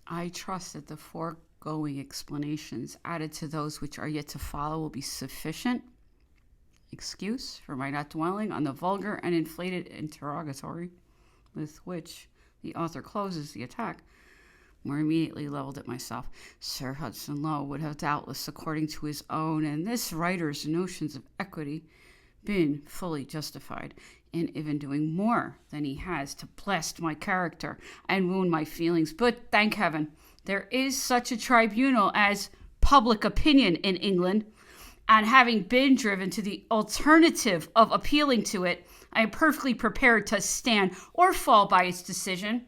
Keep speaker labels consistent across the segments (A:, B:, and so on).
A: I trust that the foregoing explanations, added to those which are yet to follow, will be sufficient excuse for my not dwelling on the vulgar and inflated interrogatory with which the author closes the attack, more immediately leveled at myself. Sir Hudson Lowe would have doubtless, according to his own and this writer's notions of equity, been fully justified in even doing more than he has to blast my character and wound my feelings. But thank heaven, there is such a tribunal as public opinion in England, and having been driven to the alternative of appealing to it, I am perfectly prepared to stand or fall by its decision.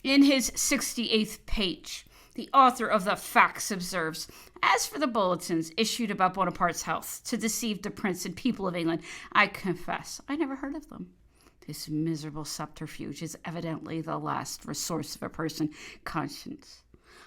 A: In his 68th page, the author of the Facts observes, as for the bulletins issued about Bonaparte's health to deceive the prince and people of England, I confess I never heard of them. This miserable subterfuge is evidently the last resource of a person conscious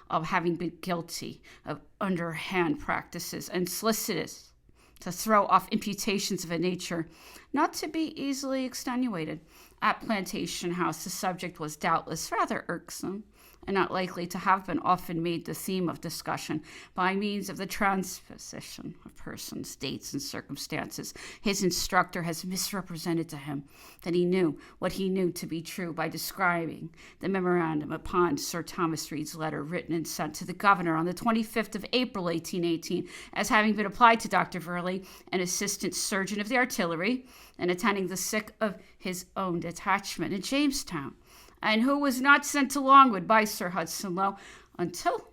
A: of having been guilty of underhand practices and solicitous to throw off imputations of a nature not to be easily extenuated. At Plantation House, the subject was doubtless rather irksome, and not likely to have been often made the theme of discussion by means of the transposition of persons, dates, and circumstances. His instructor has misrepresented to him that he knew what he knew to be true by describing the memorandum upon Sir Thomas Reed's letter written and sent to the governor on the 25th of April, 1818, as having been applied to Dr. Verley, an assistant surgeon of the artillery, and attending the sick of his own detachment in Jamestown, and who was not sent to Longwood by Sir Hudson Lowe until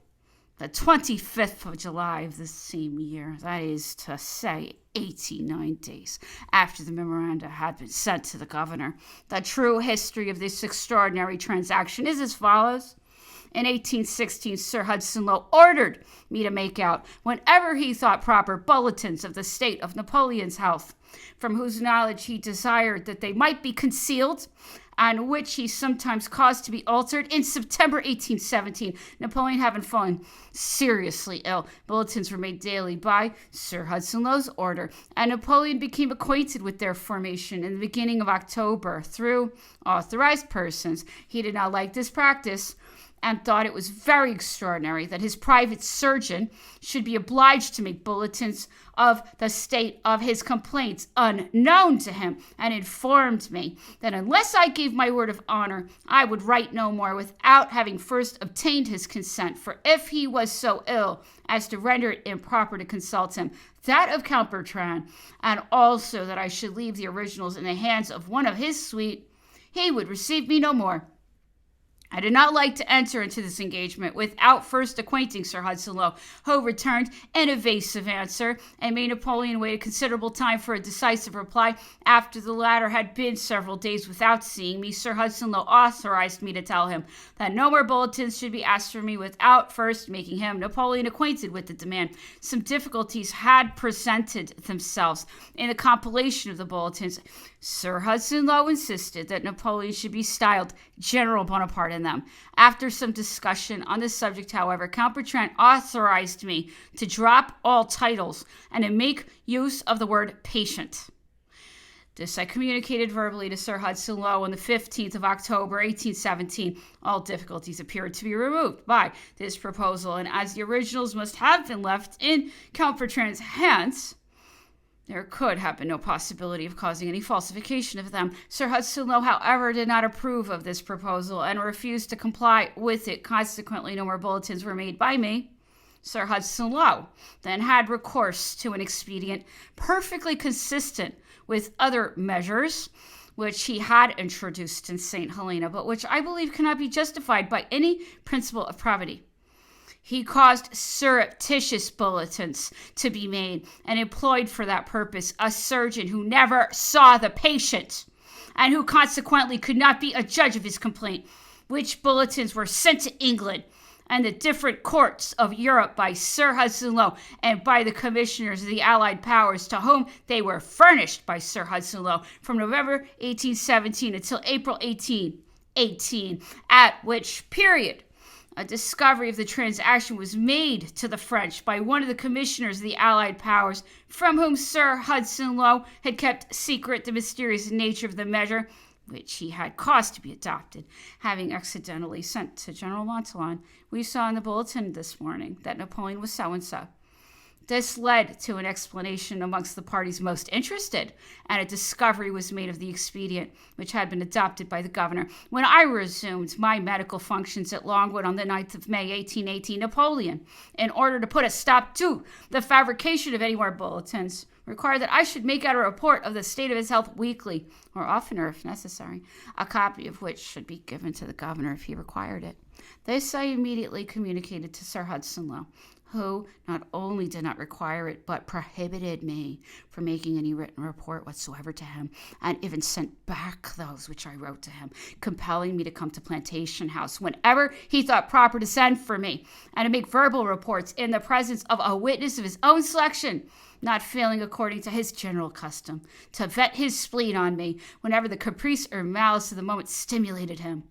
A: the 25th of July of the same year, that is to say, 89 days after the memoranda had been sent to the governor. The true history of this extraordinary transaction is as follows. In 1816, Sir Hudson Lowe ordered me to make out, whenever he thought proper, bulletins of the state of Napoleon's health, from whose knowledge he desired that they might be concealed, and which he sometimes caused to be altered. In September 1817, Napoleon having fallen seriously ill, bulletins were made daily by Sir Hudson Lowe's order, and Napoleon became acquainted with their formation in the beginning of October through authorized persons. He did not like this practice, and thought it was very extraordinary that his private surgeon should be obliged to make bulletins of the state of his complaints unknown to him, and informed me that unless I gave my word of honor, I would write no more without having first obtained his consent, for if he was so ill as to render it improper to consult him, that of Count Bertrand, and also that I should leave the originals in the hands of one of his suite, he would receive me no more. I did not like to enter into this engagement without first acquainting Sir Hudson Lowe, who returned an evasive answer and made Napoleon wait a considerable time for a decisive reply. After the latter had been several days without seeing me, Sir Hudson Lowe authorized me to tell him that no more bulletins should be asked for me without first making him, Napoleon, acquainted with the demand. Some difficulties had presented themselves in the compilation of the bulletins. Sir Hudson Lowe insisted that Napoleon should be styled General Bonaparte in them. After some discussion on this subject, however, Count Bertrand authorized me to drop all titles and to make use of the word patient. This I communicated verbally to Sir Hudson Lowe on the 15th of October, 1817. All difficulties appeared to be removed by this proposal, and as the originals must have been left in Count Bertrand's hands, there could have been no possibility of causing any falsification of them. Sir Hudson Lowe, however, did not approve of this proposal and refused to comply with it. Consequently, no more bulletins were made by me. Sir Hudson Lowe then had recourse to an expedient perfectly consistent with other measures which he had introduced in St. Helena, but which I believe cannot be justified by any principle of probity. He caused surreptitious bulletins to be made and employed for that purpose a surgeon who never saw the patient and who consequently could not be a judge of his complaint, which bulletins were sent to England and the different courts of Europe by Sir Hudson Lowe and by the commissioners of the Allied powers, to whom they were furnished by Sir Hudson Lowe from November 1817 until April 1818, at which period a discovery of the transaction was made to the French by one of the commissioners of the Allied powers, from whom Sir Hudson Lowe had kept secret the mysterious nature of the measure which he had caused to be adopted, having accidentally sent to General Monttalon. We saw in the bulletin this morning that Napoleon was so-and-so. This led to an explanation amongst the parties most interested, and a discovery was made of the expedient which had been adopted by the governor. When I resumed my medical functions at Longwood on the 9th of May, 1818, Napoleon, in order to put a stop to the fabrication of any more bulletins, required that I should make out a report of the state of his health weekly, or oftener if necessary, a copy of which should be given to the governor if he required it. This I immediately communicated to Sir Hudson Lowe, who not only did not require it, but prohibited me from making any written report whatsoever to him, and even sent back those which I wrote to him, compelling me to come to Plantation House whenever he thought proper to send for me, and to make verbal reports in the presence of a witness of his own selection, not failing, according to his general custom, to vet his spleen on me whenever the caprice or malice of the moment stimulated him.